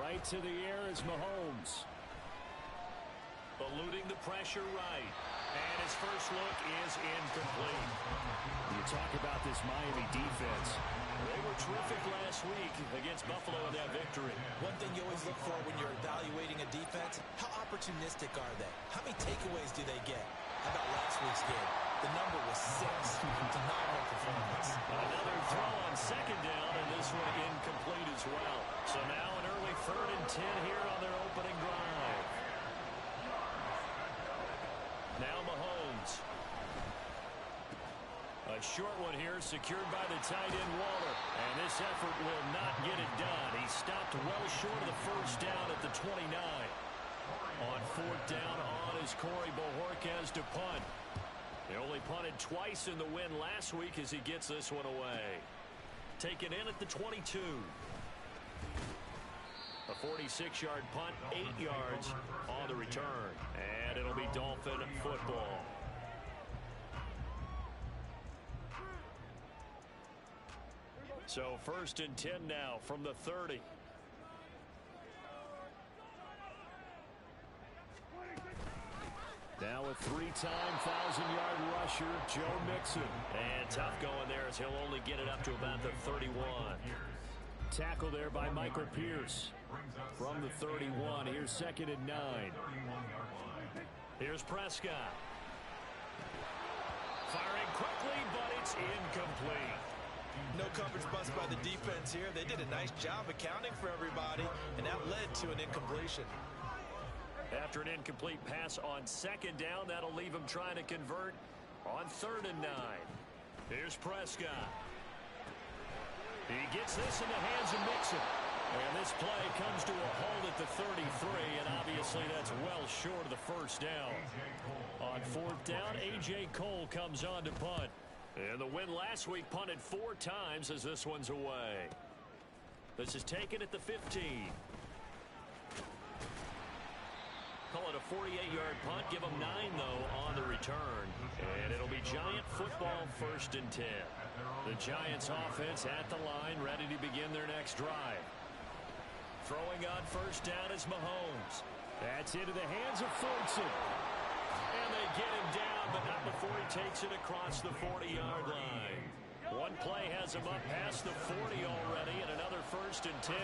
Right to the air is Mahomes. Eluding the pressure right. And his first look is incomplete. You talk about this Miami defense. They were terrific last week against Buffalo in that victory. One thing you always look for when you're evaluating a defense, how opportunistic are they? How many takeaways do they get? How about last week's game? The number was 6. Phenomenal performance. Another throw on second down, and this one incomplete as well. So now an early 3rd and 10 here on their opening drive. Now Mahomes. A short one here secured by the tight end Waller. And this effort will not get it done. He stopped well short of the first down at the 29. On 4th down on is Corey Bojorquez to punt. He only punted twice in the win last week as he gets this one away. Taken in at the 22. A 46-yard punt, 8 yards on the return. And it'll be Dolphin football. So 1st and 10 now from the 30. Now a 3-time 1,000-yard rusher, Joe Mixon. And tough going there as he'll only get it up to about the 31. Tackle there by Michael Pierce. From the 31, here's 2nd and 9. Here's Prescott. Firing quickly, but it's incomplete. No coverage bust by the defense here. They did a nice job accounting for everybody, and that led to an incompletion. After an incomplete pass on 2nd down, that'll leave him trying to convert on 3rd and 9. Here's Prescott. He gets this in the hands of Mixon. And this play comes to a halt at the 33, and obviously that's well short of the first down. On 4th down, A.J. Cole comes on to punt. And the win last week punted 4 times as this one's away. This is taken at the 15. Call it a 48-yard punt. Give them 9, though, on the return. And it'll be Giant football 1st and 10. The Giants offense at the line, ready to begin their next drive. Throwing on 1st down is Mahomes. That's into the hands of Fortson. And they get him down, but not before he takes it across the 40-yard line. One play has him up past the 40 already, and another 1st and 10.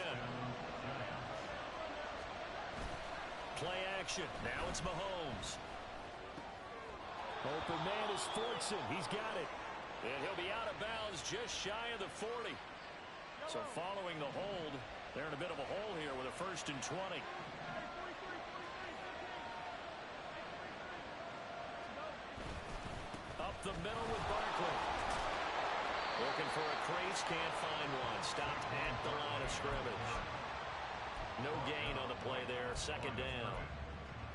Play action. Now it's Mahomes. Open man is Fortson. He's got it. And he'll be out of bounds just shy of the 40. So following the hold, they're in a bit of a hole here with a 1st and 20. Up the middle with Barkley. Looking for a crease, can't find one. Stopped at the line of scrimmage. No gain on the play there, 2nd down.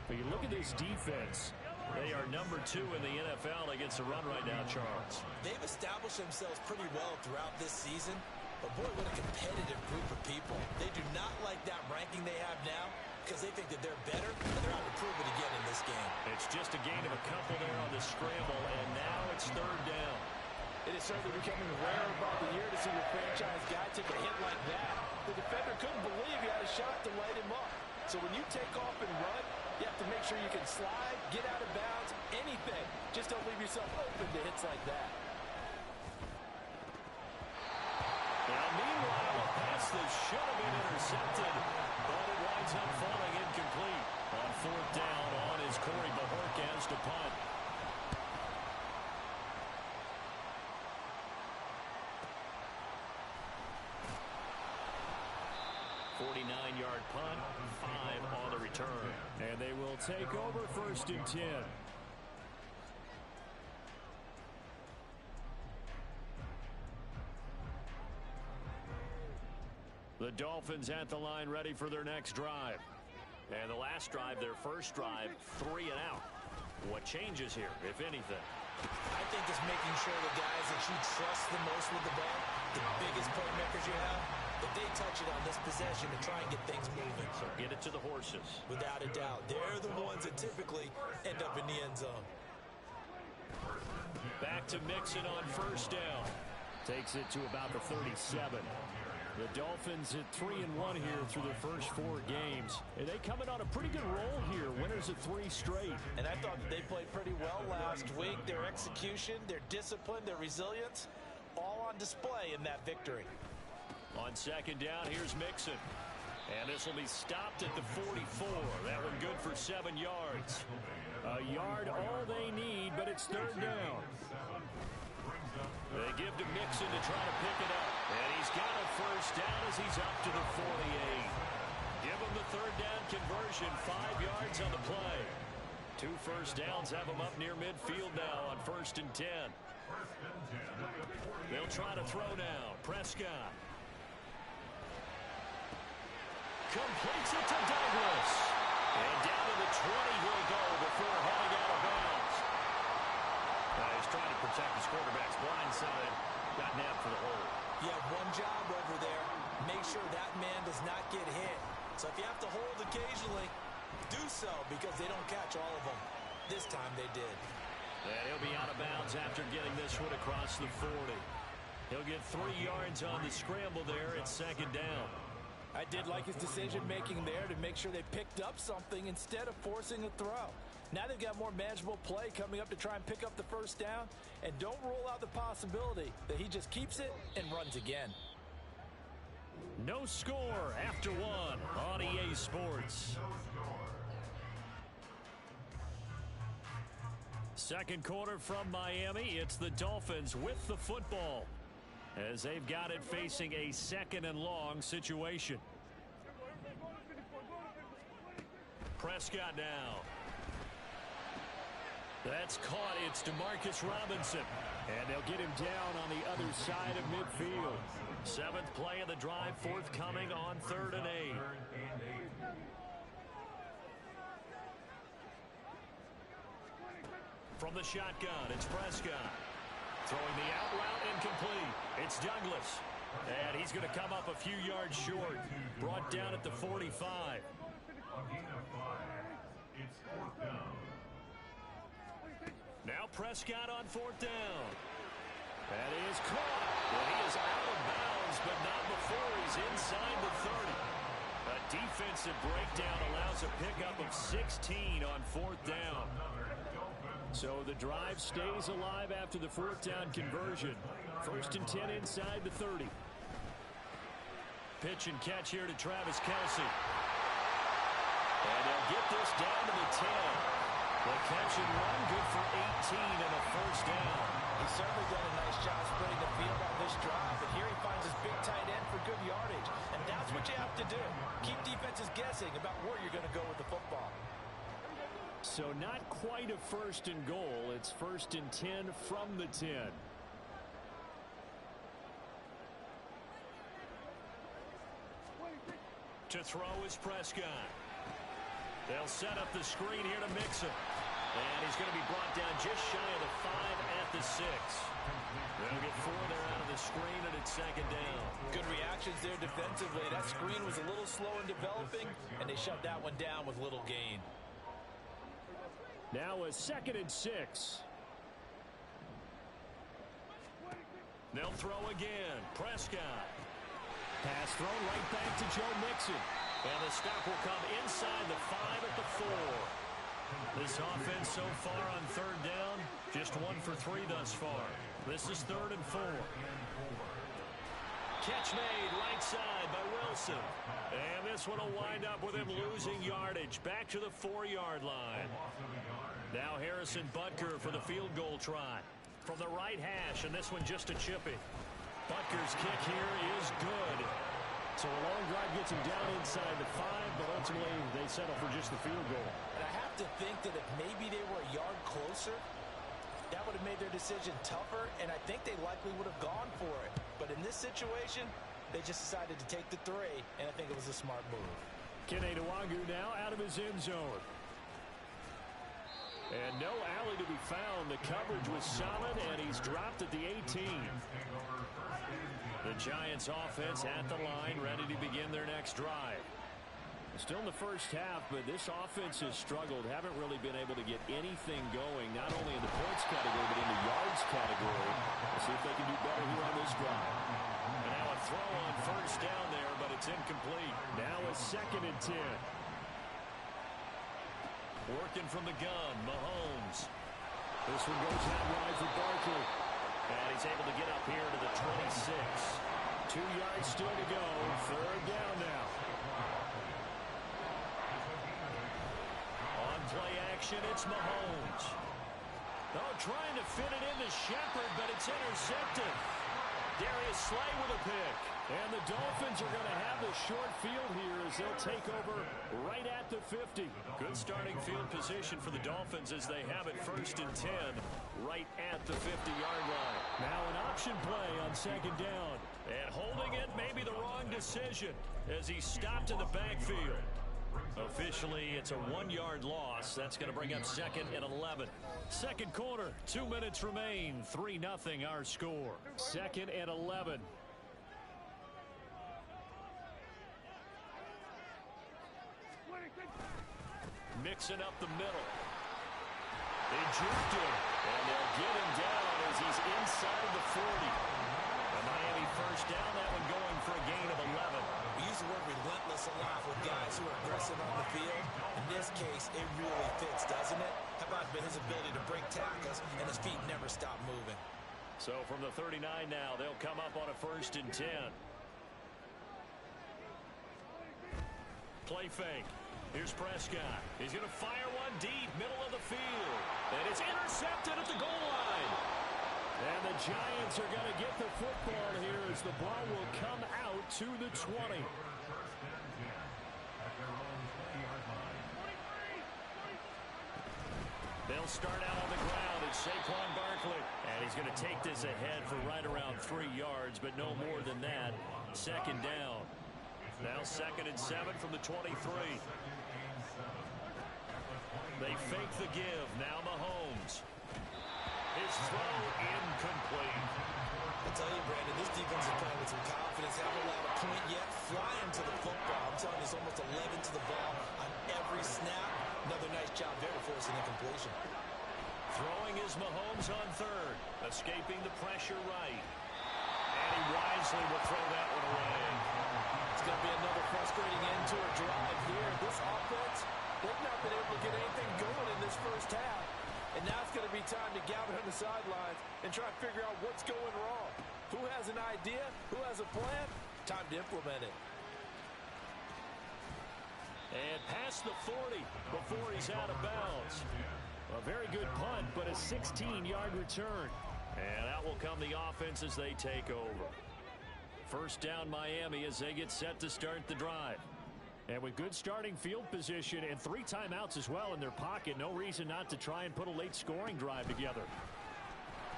But you look at this defense. They are number 2 in the NFL against the run right now, Charles. They've established themselves pretty well throughout this season. But boy, what a competitive group of people. They do not like that ranking they have now because they think that they're better, and they're out to prove it again in this game. It's just a gain of a couple there on the scramble, and now it's 3rd down. It is certainly becoming rarer by the year to see your franchise guy take a hit like that. The defender couldn't believe he had a shot to light him up. So when you take off and run, you have to make sure you can slide, get out of bounds, anything. Just don't leave yourself open to hits like that. Now, meanwhile, a pass that should have been intercepted, but it winds up falling incomplete. On 4th down, on is Corey Bojorquez to punt. Yard punt, 5 on the return. And they will take over 1st and 10. The Dolphins at the line ready for their next drive. And the last drive, their first drive, 3 and out. What changes here, if anything? I think it's making sure the guys that you trust the most with the ball, the biggest playmakers you have, that they touch it on this possession to try and get things moving. So get it to the horses. Without a doubt. They're the ones that typically end up in the end zone. Back to Mixon on 1st down. Takes it to about the 37. The Dolphins at 3-1 here through their first 4 games. And they come in on a pretty good roll here. Winners of 3 straight. And I thought that they played pretty well last week. Their execution, their discipline, their resilience, all on display in that victory. On second down, here's Mixon. And this will be stopped at the 44. That one good for 7 yards. A yard all they need, but it's third down. They give to Mixon to try to pick it up. And he's got a first down as he's up to the 48. Give him the third down conversion, 5 yards on the play. 2 first downs have him up near midfield now on 1st and 10. They'll try to throw now. Prescott. Completes it to Douglas. And down to the 20 he'll go before heading out of bounds. He's trying to protect his quarterback's blind side. Got nabbed for the hole. You have one job over there. Make sure that man does not get hit. So if you have to hold occasionally, do so because they don't catch all of them. This time they did. And he'll be out of bounds after getting this one across the 40. He'll get 3 yards on the scramble there at second down. I did like his decision-making there to make sure they picked up something instead of forcing a throw. Now they've got more manageable play coming up to try and pick up the first down. And don't rule out the possibility that he just keeps it and runs again. No score after 1 on EA Sports. Second quarter from Miami. It's the Dolphins with the football as they've got it facing a 2nd and long situation. Prescott now. That's caught. It's DeMarcus Robinson. And they'll get him down on the other side of midfield. 7th play of the drive, forthcoming on 3rd and 8. From the shotgun, it's Prescott. Throwing the out route incomplete. It's Douglas. And he's going to come up a few yards short. Brought down at the 45. Now Prescott on 4th down. That is caught. And he is out of bounds, but not before he's inside the 30. A defensive breakdown allows a pickup of 16 on 4th down. So the drive stays alive after the 4th down conversion. 1st and 10 inside the 30. Pitch and catch here to Travis Kelce. And they'll get this down to the 10. The catch and run good for 18 and a first down. He's certainly done a nice job spreading the field on this drive, but here he finds his big tight end for good yardage. And that's what you have to do. Keep defenses guessing about where you're going to go with the football. So not quite a 1st and goal. It's 1st and 10 from the 10. To throw is Prescott. They'll set up the screen here to Mixon. And he's going to be brought down just shy of the 5 at the 6. They'll get 4 there out of the screen, and it's 2nd down. Good reactions there defensively. That screen was a little slow in developing, and they shut that one down with little gain. Now a 2nd and 6. They'll throw again. Prescott. Pass thrown right back to Joe Mixon. And the stop will come inside the 5 at the 4. This offense so far on 3rd down, just 1 for 3 thus far. This is 3rd and 4. Catch made right side by Wilson. And this one will wind up with him losing yardage back to the 4-yard line. Now Harrison Butker for the field goal try. From the right hash, and this one just a chipping. Butker's kick here is good. So a long drive gets him down inside the 5, but ultimately they settle for just the field goal. And I have to think that if maybe they were a yard closer, that would have made their decision tougher, and I think they likely would have gone for it. But in this situation, they just decided to take the 3, and I think it was a smart move. Kene Nwangwu now out of his end zone. And no alley to be found. The coverage was solid, and he's dropped at the 18. The Giants offense at the line, ready to begin their next drive. Still in the first half, but this offense has struggled. Haven't really been able to get anything going, not only in the points category, but in the yards category. We'll see if they can do better here on this drive. And now a throw on 1st down. 2nd and 10. Working from the gun, Mahomes. This one goes out wide for Barkley. And he's able to get up here to the 26. 2 yards still to go. 3rd down now. On play action, it's Mahomes. Oh, trying to fit it into Shepard, but it's intercepted. Darius Slay with a pick. And the Dolphins are going to have the short field here as they'll take over right at the 50. Good starting field position for the Dolphins as they have it 1st and 10 right at the 50-yard line. Now an option play on 2nd down. And holding it may be the wrong decision as he stopped in the backfield. Officially, it's a 1-yard loss. That's going to bring up 2nd and 11. 2nd quarter, 2 minutes remain. 3-0 our score. 2nd and 11. Mixing up the middle. They juked him, and they'll get him down as he's inside the 40. A Miami 1st down, that one going for a gain of 11. We use the word relentless a lot with guys who are aggressive on the field. In this case, it really fits, doesn't it? How about his ability to break tackles and his feet never stop moving? So from the 39 now, they'll come up on a 1st and 10. Play fake. Here's Prescott. He's going to fire one deep, middle of the field. And it's intercepted at the goal line. And the Giants are going to get the football here as the ball will come out to the 20. They'll start out on the ground. It's Saquon Barkley. And he's going to take this ahead for right around 3 yards, but no more than that. 2nd down. Now 2nd and 7 from the 23. They fake the give. Now Mahomes. His throw incomplete. I tell you, Brandon, this defense is playing with some confidence. Haven't allowed a point yet. Flying to the football. I'm telling you, it's almost 11 to the ball on every snap. Another nice job there to force an incompletion. Throwing is Mahomes on 3rd. Escaping the pressure right. And he wisely will throw that one away. It's going to be another frustrating end to a drive here. This offense, they've not been able to get anything going in this 1st half. And now it's going to be time to gather on the sidelines and try to figure out what's going wrong. Who has an idea? Who has a plan? Time to implement it. And past the 40 before he's out of bounds. A very good punt, but a 16-yard return. And out will come the offense as they take over. 1st down Miami as they get set to start the drive. And with good starting field position and 3 timeouts as well in their pocket, no reason not to try and put a late scoring drive together.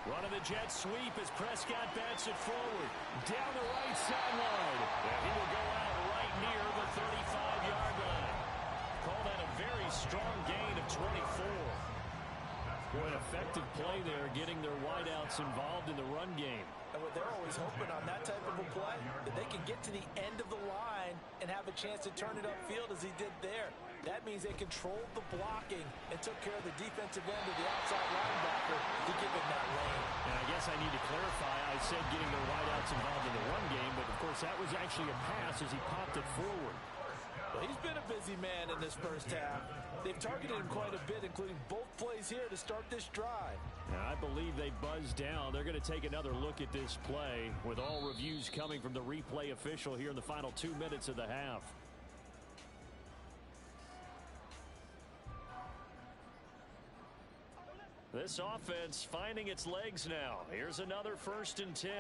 Running the jet sweep as Prescott bats it forward. Down the right sideline. And he will go out right near the 35-yard line. Call that a very strong gain of 24. Boy, an effective play there, getting their wideouts involved in the run game. And what they're always hoping on that type of a play, that they can get to the end of the line and have a chance to turn it upfield as he did there. That means they controlled the blocking and took care of the defensive end of the outside linebacker to give him that lane. And I guess I need to clarify, I said getting their wideouts involved in the run game, but of course that was actually a pass as he popped it forward. Well, he's been a busy man in this 1st half. They've targeted him quite a bit, including both plays here to start this drive. And I believe they buzzed down. They're going to take another look at this play with all reviews coming from the replay official here in the final 2 minutes of the half. This offense finding its legs now. Here's another 1st and 10.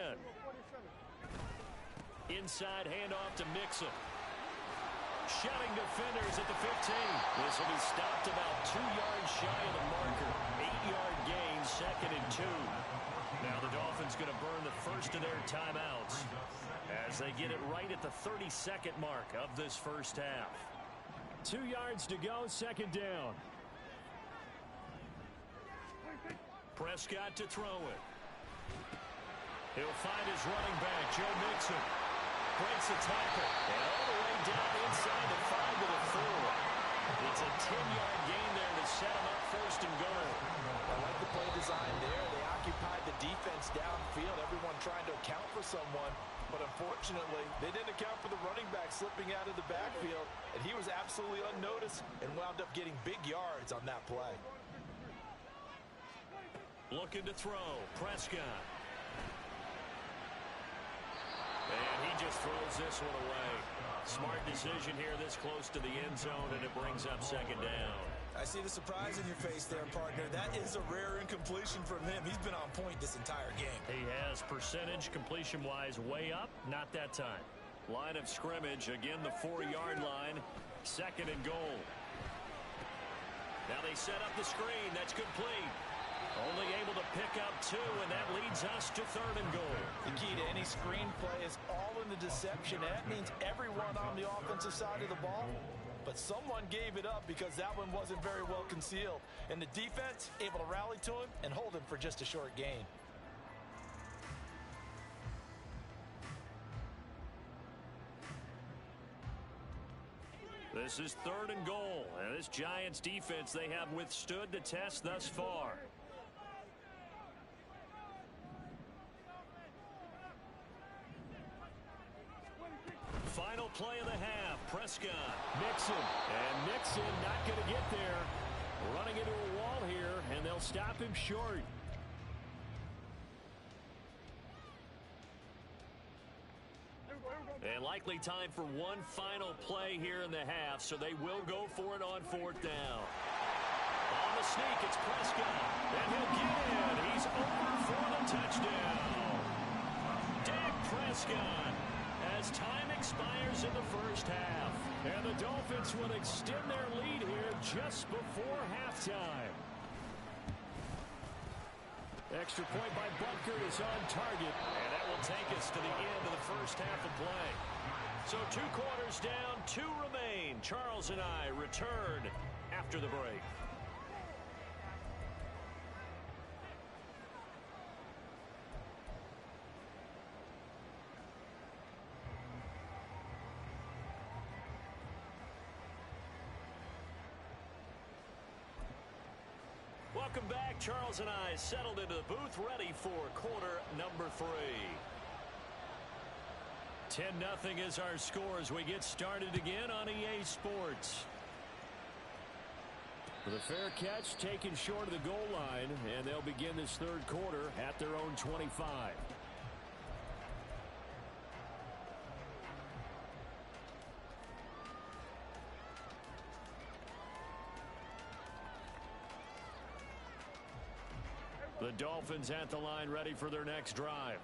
Inside handoff to Mixon. Shutting defenders at the 15. This will be stopped about 2 yards shy of the marker. 8-yard gain, 2nd and 2. Now the Dolphins going to burn the 1st of their timeouts as they get it right at the 32nd mark of this 1st half. 2 yards to go, 2nd down. Prescott to throw it. He'll find his running back, Joe Mixon. Breaks a tackle. And all the way down inside the 5 to the 4. It's a 10-yard gain there to set him up 1st and goal. I like the play design there. They occupied the defense downfield. Everyone trying to account for someone. but unfortunately, they didn't account for the running back slipping out of the backfield, and he was absolutely unnoticed and wound up getting big yards on that play. Looking to throw, Prescott. And he just throws this one away. Smart decision here this close to the end zone, and it brings up second down. I see the surprise in your face there, partner. That is a rare incompletion from him. He's been on point this entire game. He has percentage completion-wise way up, not that time. Line of scrimmage, again the 4-yard line, second and goal. Now they set up the screen. That's complete. Only able to pick up 2, and that leads us to third and goal. The key to any screen play is all in the deception. That means everyone on the offensive side of the ball. But someone gave it up because that one wasn't very well concealed. And the defense able to rally to him and hold him for just a short gain. This is third and goal. And this Giants defense, they have withstood the test thus far. Final play of the half. Prescott. Mixon. And Mixon not going to get there. Running into a wall here, and they'll stop him short. And likely time for one final play here in the half, so they will go for it on fourth down. On the sneak, it's Prescott. And he'll get in. He's over for the touchdown. Dak Prescott. As time expires in the first half. And the Dolphins will extend their lead here just before halftime. Extra point by Butker is on target. And that will take us to the end of the first half of play. So 2 quarters down, 2 remain. Charles and I return after the break. Welcome back. Charles and I settled into the booth, ready for quarter number 3. 10-0 is our score as we get started again on EA Sports. With a fair catch taken short of the goal line, and they'll begin this third quarter at their own 25. The Dolphins at the line, ready for their next drive.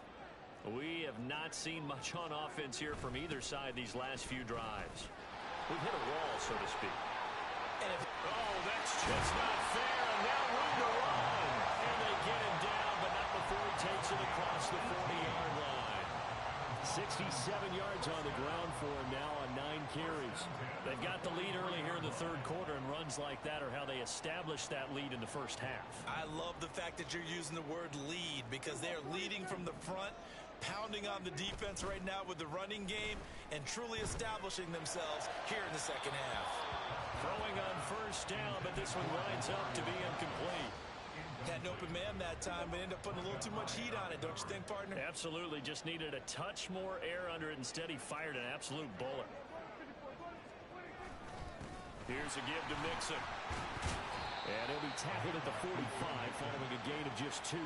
We have not seen much on offense here from either side these last few drives. We've hit a wall, so to speak. Oh, that's just not fair, and now room to run. And they get him down, but not before he takes it across the 40-yard line. 67 yards on the ground for him now on 9 carries. They've got the lead early here in the third quarter, and runs like that are how they established that lead in the first half. I love the fact that you're using the word lead because they're leading from the front, pounding on the defense right now with the running game, and truly establishing themselves here in the second half. Throwing on first down, but this one winds up to be incomplete. Had an open man that time, but ended up putting a little too much heat on it, don't you think, partner? Absolutely. Just needed a touch more air under it. Instead, he fired an absolute bullet. Here's a give to Mixon. And he'll be tackled at the 45 following a gain of just 2.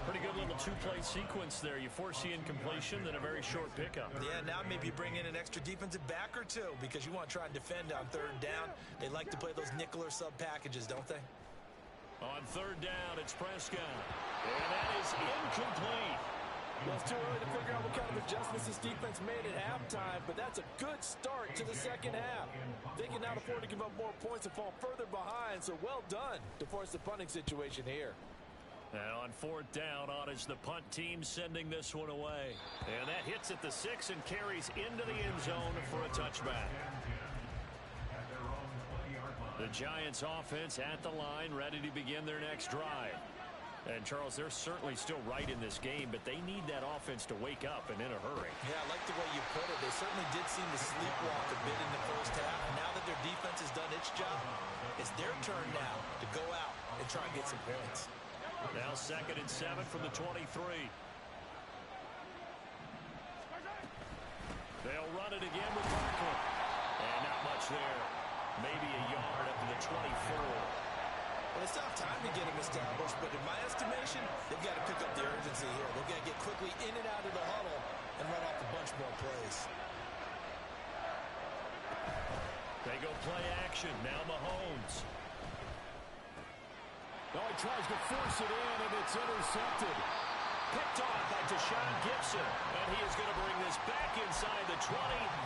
Pretty good little 2-play sequence there. You force the incompletion, then a very short pickup. Yeah, now maybe you bring in an extra defensive back or 2 because you want to try and defend on third down. They like to play those nickel or sub packages, don't they? On third down, it's Prescott. And that is incomplete. Well, it's too early to figure out what kind of adjustments this defense made at halftime, but that's a good start to the second half. They can now afford to give up more points and fall further behind, so well done to force the punting situation here. And on fourth down, on is the punt team sending this one away. And that hits at the 6 and carries into the end zone for a touchback. The Giants offense at the line, ready to begin their next drive. And, Charles, they're certainly still right in this game, but they need that offense to wake up and in a hurry. Yeah, I like the way you put it. They certainly did seem to sleepwalk a bit in the first half. Now that their defense has done its job, it's their turn now to go out and try and get some points. Now 2nd and 7 from the 23. They'll run it again with Barkley. And not much there. Maybe a yard up to the 24. Well, it's not time to get them established, but in my estimation, they've got to pick up the urgency here. They've got to get quickly in and out of the huddle and run off a bunch more plays. They go play action. Now Mahomes. Oh, he tries to force it in, and it's intercepted. Picked off by Deshaun Gibson. And he is going to bring this back inside the 20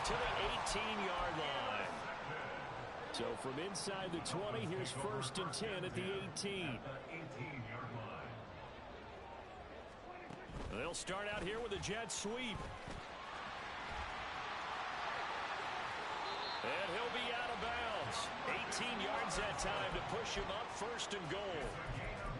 to the 18-yard line. So from inside the 20, here's 1st and 10 at the 18. They'll start out here with a jet sweep. And he'll be out of bounds. 18 yards that time to push him up 1st and goal.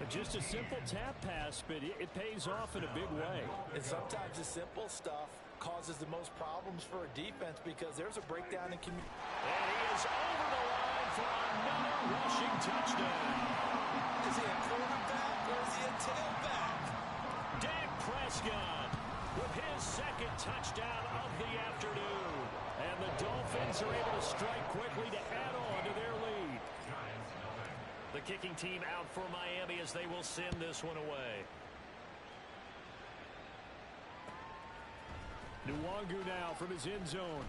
Just a simple tap pass, but it pays off in a big way. And sometimes the simple stuff causes the most problems for a defense because there's a breakdown in communication. And he is over the line for another rushing touchdown. Is he a quarterback or is he a tailback? Dak Prescott with his 2nd touchdown of the afternoon. And the Dolphins are able to strike quickly to add on to their lead. The kicking team out for Miami as they will send this one away. Nwangu now from his end zone.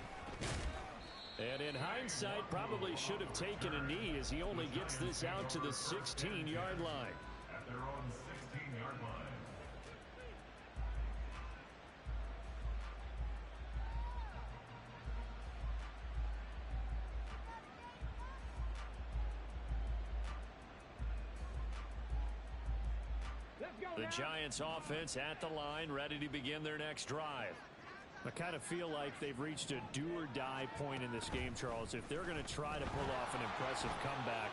And in hindsight, probably should have taken a knee as he only gets this out to the 16-yard line. At their own 16-yard line. The Giants offense at the line, ready to begin their next drive. I kind of feel like they've reached a do-or-die point in this game, Charles. If they're going to try to pull off an impressive comeback,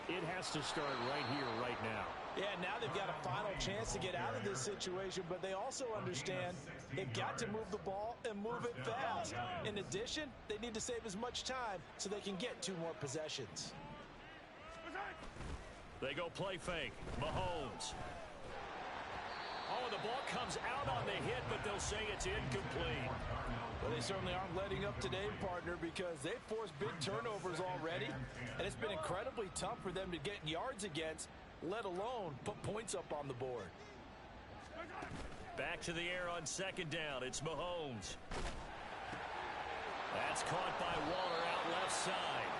it has to start right here, right now. Yeah, now they've got a final chance to get out of this situation, but they also understand they've got to move the ball and move it fast. In addition, they need to save as much time so they can get 2 more possessions. They go play fake. Mahomes. Oh, the ball comes out on the hit, but they'll say it's incomplete. Well, they certainly aren't letting up today, partner, because they've forced big turnovers already, and it's been incredibly tough for them to get yards against, let alone put points up on the board. Back to the air on 2nd down. It's Mahomes. That's caught by Waller out left side.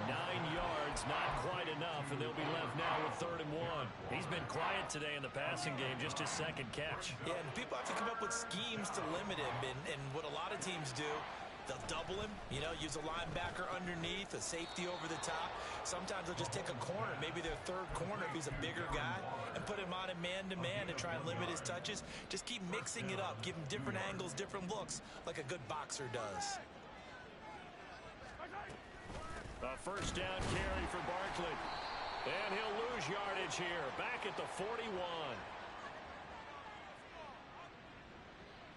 9 yards, not quite enough, and they'll be left now with 3rd and 1. He's been quiet today in the passing game, just his 2nd catch. Yeah, and people have to come up with schemes to limit him, and what a lot of teams do, they'll double him, use a linebacker underneath, a safety over the top. Sometimes they'll just take a corner, maybe their 3rd corner if he's a bigger guy, and put him on a man-to-man to try and limit his touches. Just keep mixing it up, give him different angles, different looks, like a good boxer does. A 1st down carry for Barkley. And he'll lose yardage here. Back at the 41.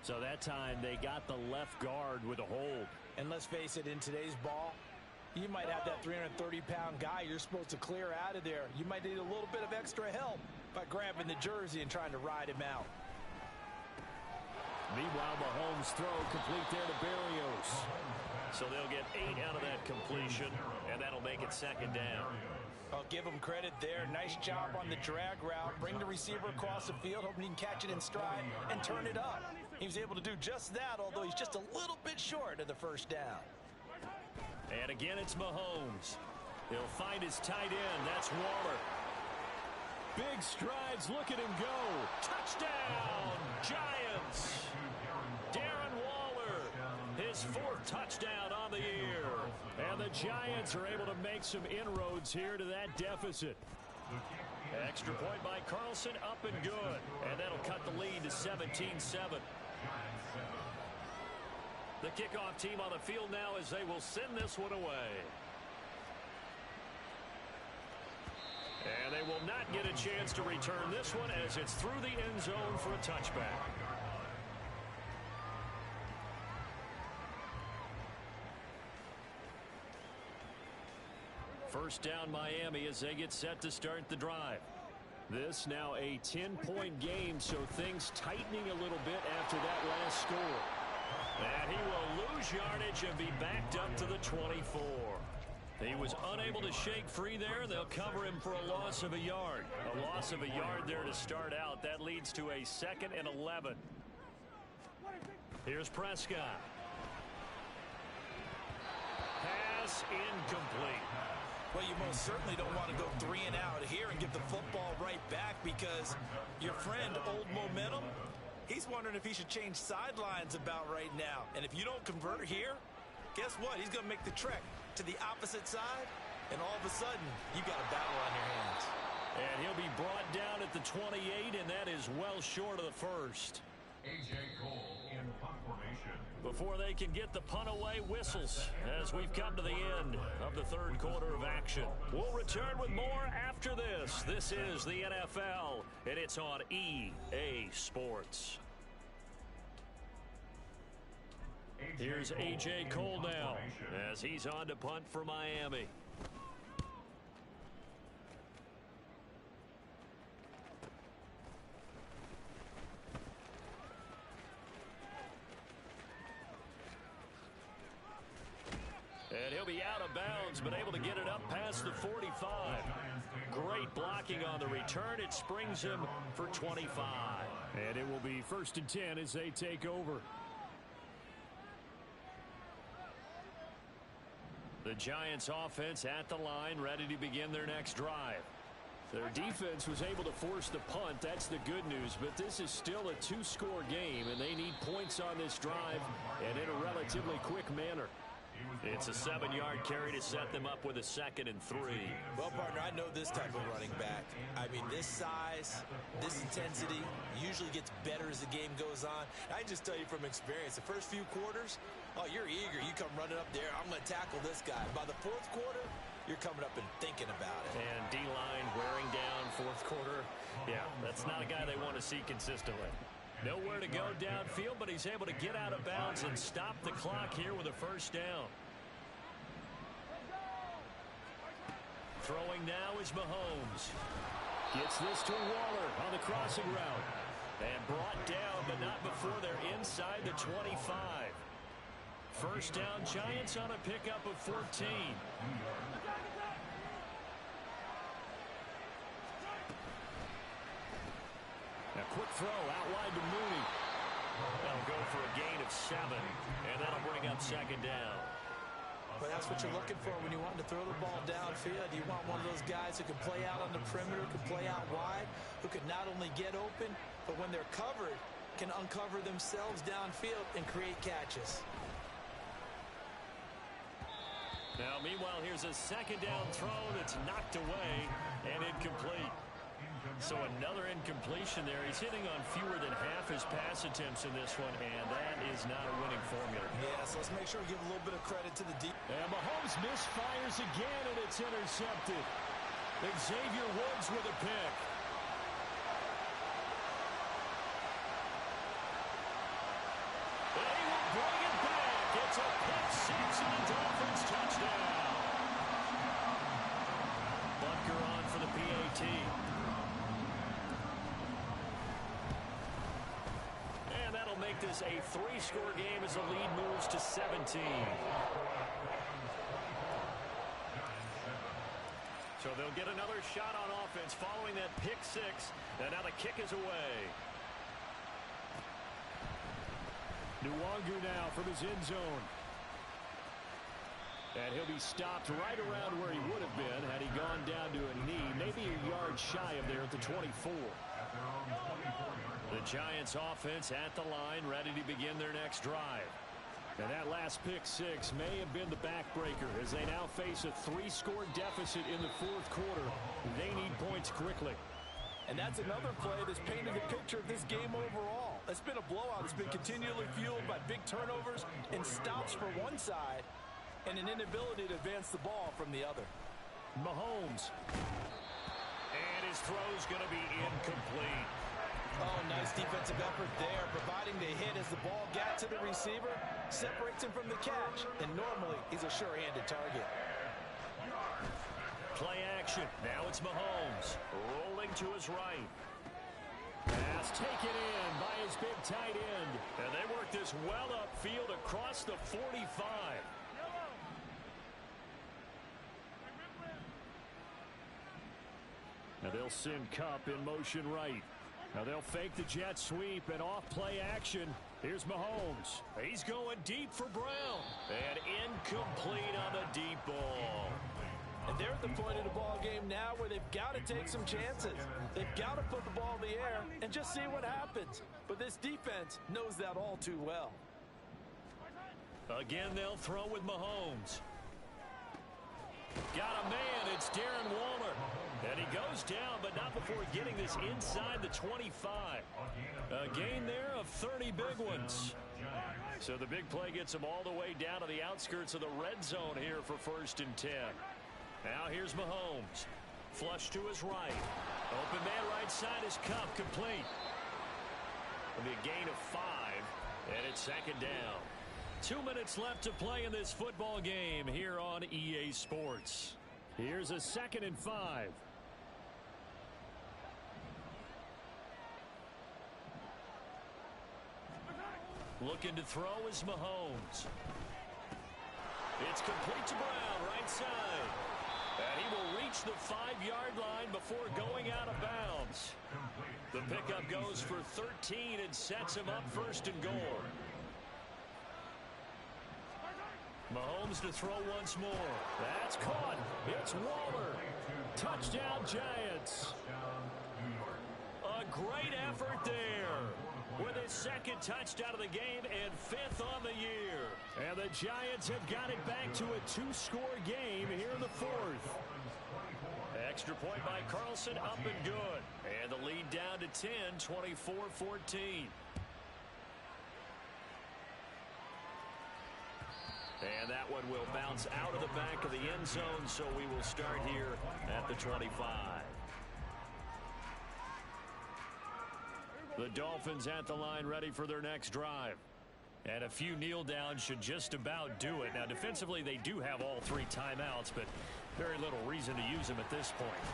So that time they got the left guard with a hold. And let's face it, in today's ball, you might have that 330-pound guy you're supposed to clear out of there. You might need a little bit of extra help by grabbing the jersey and trying to ride him out. Meanwhile, Mahomes' throw complete there to Berrios. So they'll get 8 out of that completion, and that'll make it 2nd down. I'll give him credit there. Nice job on the drag route. Bring the receiver across the field, hoping he can catch it in stride and turn it up. He was able to do just that, although he's just a little bit short of the 1st down. And again, it's Mahomes. He'll find his tight end. That's Waller. Big strides. Look at him go. Touchdown, Giants. Darren Waller, his 4th touchdown on the year. And the Giants are able to make some inroads here to that deficit. Extra point by Carlson, up and good. And that'll cut the lead to 17-7. The kickoff team on the field now as they will send this one away. And they will not get a chance to return this one as it's through the end zone for a touchback. First down Miami as they get set to start the drive. This now a 10-point game, so things tightening a little bit after that last score. And he will lose yardage and be backed up to the 24. He was unable to shake free there. They'll cover him for a loss of a yard. A loss of a yard there to start out. That leads to a 2nd and 11. Here's Prescott. Pass incomplete. Well, you most certainly don't want to go 3 and out here and give the football right back, because your friend, Old Momentum, he's wondering if he should change sidelines about right now. And if you don't convert here, guess what? He's going to make the trek to the opposite side, and all of a sudden, you got a battle on your hands. And he'll be brought down at the 28, and that is well short of the first. A.J. Cole in punt formation. Before they can get the punt away, whistles as we've come to the end of the 3rd quarter of action. We'll return with more after this. This is the NFL, and it's on EA Sports. Here's A.J. Cole now as he's on to punt for Miami. And he'll be out of bounds, but able to get it up past the 45. Great blocking on the return. It springs him for 25. And it will be 1st and 10 as they take over. The Giants offense at the line, ready to begin their next drive. Their defense was able to force the punt. That's the good news. But this is still a 2-score game, and they need points on this drive and in a relatively quick manner. It's a 7-yard carry to set them up with a 2nd and 3. Well, partner, I know this type of running back. I mean, this size, this intensity usually gets better as the game goes on. I just tell you from experience, the first few quarters, oh, you're eager. You come running up there, I'm going to tackle this guy. By the 4th quarter, you're coming up and thinking about it. And D-line wearing down 4th quarter. Yeah, that's not a guy they want to see consistently. Nowhere to go downfield, but he's able to get out of bounds and stop the clock here with a 1st down. Throwing now is Mahomes. Gets this to Waller on the crossing route. And brought down, but not before they're inside the 25. 1st down, Giants on a pickup of 14. A quick throw out wide to Mooney. That'll go for a gain of 7, and that'll bring up 2nd down. But that's what you're looking for when you want to throw the ball downfield. You want one of those guys who can play out on the perimeter, can play out wide, who can not only get open, but when they're covered, can uncover themselves downfield and create catches. Now, meanwhile, here's a 2nd down throw that's knocked away and incomplete. So another incompletion there. He's hitting on fewer than half his pass attempts in this one, and that is not a winning formula. Yeah, so let's make sure we give a little bit of credit to the deep. And Mahomes misfires again, and it's intercepted. Xavier Woods with a pick. And he will bring it back. It's a pick 6 and a Dolphins touchdown. Butker on for the PAT. Make this a 3-score game as the lead moves to 17. So they'll get another shot on offense following that pick 6, and now the kick is away. Nwangu now from his end zone. And he'll be stopped right around where he would have been had he gone down to a knee, maybe a yard shy of there at the 24. The Giants offense at the line, ready to begin their next drive. And that last pick 6 may have been the backbreaker as they now face a 3-score deficit in the 4th quarter. They need points quickly. And that's another play that's painted the picture of this game overall. It's been a blowout. It's been continually fueled by big turnovers and stops for one side and an inability to advance the ball from the other. Mahomes. And his throw's going to be incomplete. Oh, nice defensive effort there, providing the hit as the ball got to the receiver, separates him from the catch, and normally he's a sure-handed target. Play action. Now it's Mahomes rolling to his right. Pass taken in by his big tight end. And they work this well upfield across the 45. Now they'll send Kupp in motion right. Now they'll fake the jet sweep and off play action. Here's Mahomes. He's going deep for Brown. And incomplete on the deep ball. And they're at the point of the ball game now where they've got to take some chances. They've got to put the ball in the air and just see what happens. But this defense knows that all too well. Again, they'll throw with Mahomes. Got a man. It's Darren Waller. And he goes down, but not before getting this inside the 25. A gain there of 30 big ones. So the big play gets him all the way down to the outskirts of the red zone here for 1st and 10. Now here's Mahomes. Flush to his right. Open man right side is Kupp, complete. It'll be a gain of 5, and it's 2nd down. 2 minutes left to play in this football game here on EA Sports. Here's a 2nd and 5. Looking to throw is Mahomes. It's complete to Brown, right side. And he will reach the 5-yard line before going out of bounds. The pickup goes for 13 and sets him up 1st and goal. Mahomes to throw once more. That's caught. It's Waller. Touchdown, Giants. A great effort there. With his 2nd touchdown of the game and 5th on the year. And the Giants have got it back to a 2-score game here in the 4th. Extra point by Carlson, up and good. And the lead down to 10, 24-14. And that one will bounce out of the back of the end zone, so we will start here at the 25. The Dolphins at the line ready for their next drive. And a few kneel downs should just about do it. Now, defensively, they do have all 3 timeouts, but very little reason to use them at this point.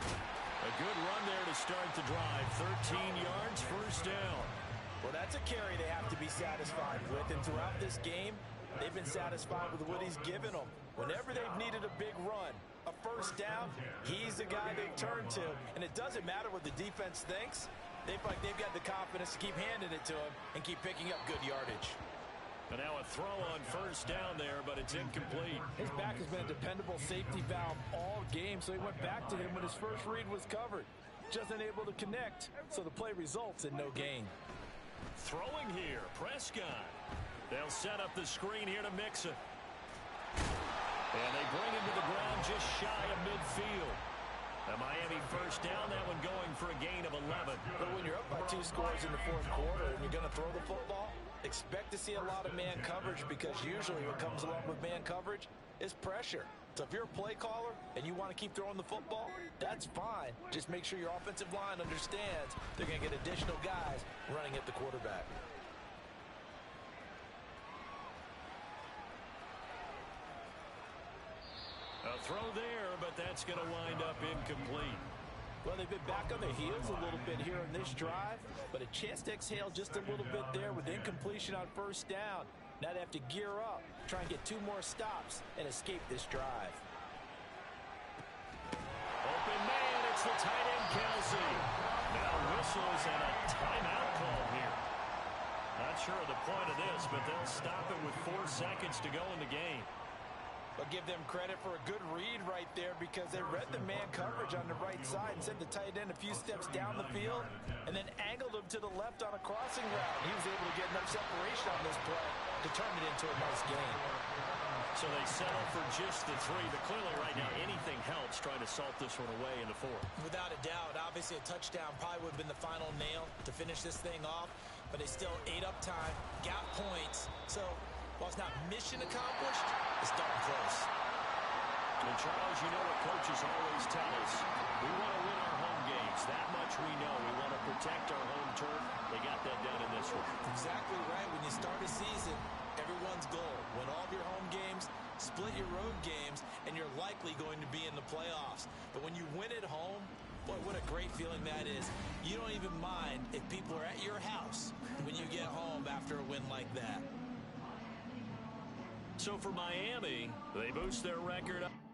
A good run there to start the drive. 13 yards, 1st down. Well, that's a carry they have to be satisfied with. And throughout this game, they've been satisfied with what he's given them. Whenever they've needed a big run, a 1st down, he's the guy they've turned to. And it doesn't matter what the defense thinks. They feel like they've got the confidence to keep handing it to him and keep picking up good yardage. And now a throw on 1st down there, but it's incomplete. His back has been a dependable safety valve all game, so he went back to him when his first read was covered. Just unable to connect, so the play results in no gain. Throwing here, Prescott. They'll set up the screen here to Mixon. And they bring him to the ground just shy of midfield. The Miami 1st down, that one going for a gain of 11. But when you're up by 2 scores in the 4th quarter and you're going to throw the football, expect to see a lot of man coverage, because usually what comes along with man coverage is pressure. So if you're a play caller and you want to keep throwing the football, that's fine. Just make sure your offensive line understands they're going to get additional guys running at the quarterback. A throw there, but that's going to wind up incomplete. Well, they've been back on their heels a little bit here on this drive, but a chance to exhale just a little bit there with incompletion on 1st down. Now they have to gear up, try and get 2 more stops, and escape this drive. Open man, it's the tight end, Kelsey. Now whistles and a timeout call here. Not sure of the point of this, but they'll stop it with 4 seconds to go in the game. But give them credit for a good read right there, because they read the man coverage on the right side and sent the tight end a few steps down the field and then angled him to the left on a crossing route. He was able to get enough separation on this play to turn it into a nice gain. So they settle for just the 3, but clearly right now anything helps trying to salt this one away in the 4th. Without a doubt, obviously a touchdown probably would have been the final nail to finish this thing off, but they still ate up time, got points. So while it's not mission accomplished, it's darn close. And Charles, you know what coaches always tell us. We want to win our home games. That much we know. We want to protect our home turf. They got that done in this one. Exactly right. When you start a season, everyone's goal: win all of your home games, split your road games, and you're likely going to be in the playoffs. But when you win at home, boy, what a great feeling that is. You don't even mind if people are at your house when you get home after a win like that. So for Miami, they boost their record up.